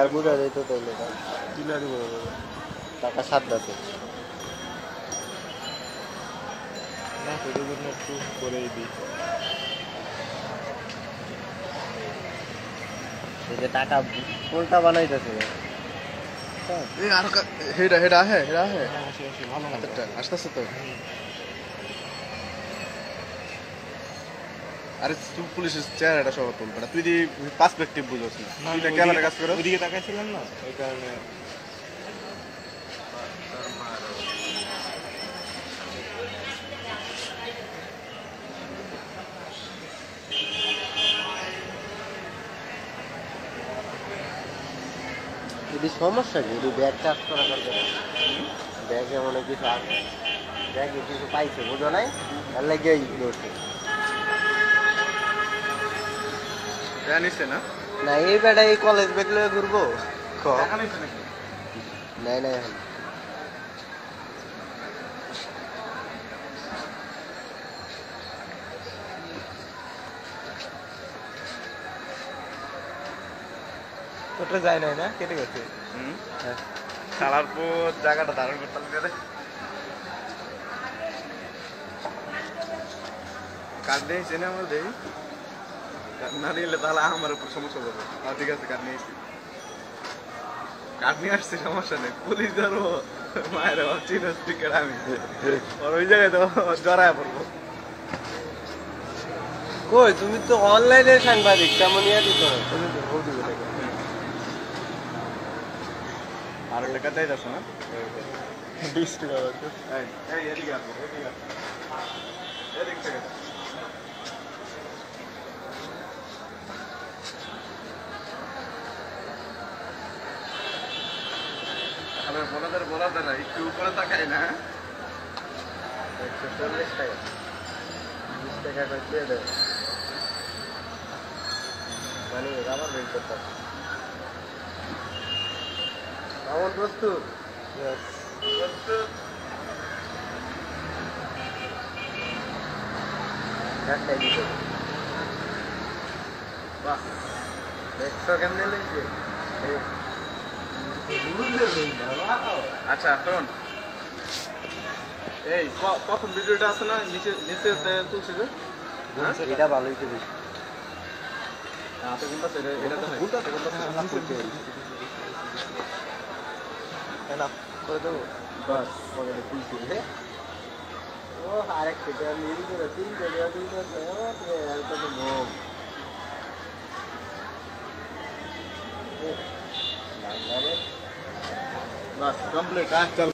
আর বুঝা যাইত তাইলে টাকা 7 আছে না সেটার জন্য একটু করেই দিই। এই যে টাকা উল্টা বানাইতেছে এই আর হেডা হেডা হে হেডা হে ভালো হাতেরটা আসতেছে তো। আরে তুই পুলিশের চেহারাটা সহ তুলবে না, তুই দি পার্সপেক্টিভ বুঝছ না, তুই তো ক্যামেরা কাজ করো। ওইদিকে তাকাইছিলাম না ওই কারণে। যদি সমস্যা কি যদি ব্যাগ চার্জ করা দরকার ব্যাগে মনে কিছু আছে ব্যাগে কিছু পাইছে বুঝো নাই তার লাগে ধরছে জানিস না না এই বেটা এই কলেজ ব্যাগ লয়ে ঘুরবো নাকি নাই নাই এখন তোটা যায় নাই না কেটে গেছে। খেলার পর জায়গাটা ধারণ করতাম গেলে কার্ড নিয়েছি না আমার দেই না নিলে তাহলে আমার উপর সমস্যা হবে। ঠিক আছে কার্ড নিয়েছি, কার্ড নিয়ে আসছি সমস্যা নেই। পুলিশ ধরবো মায়ের চিনো টিকেট আমি আর ওই জায়গায় তো জড়ায় পড়বো। কই তুমি তো অনলাইনে সাংবাদিক তেমন ইয়া দিত না তুমি তো ভোট দিবে নাকি আর টাকা চাই যাচ্ছে না 20 টাকা এই এদিকে আসো এদিকে আসো এদিক থেকে আরে বলাদের না একটু উপরে তাকাই না 140 টাকা 20 টাকা করে দিয়ে দেয় মানে রাবার বের করতাম আমার প্রস্তুত প্রস্তুত একটাই দিতে বাহ দেখছো কেমনে লাগছে আচ্ছা শোন এই প্রথম ভিডিওটা আছে না নিচে নিচে তুলছি যে এটা ভালোই তো বেশি হাতে কোনটা সেটা এটা তো গুলটা তো কোনটা না করতে না করে দেবো বাস পরে তুলছি ও আরেক থেকে মিল করে 3 টাকা দিতে তো আর কত ভোগ বাস কমপ্লিট চল।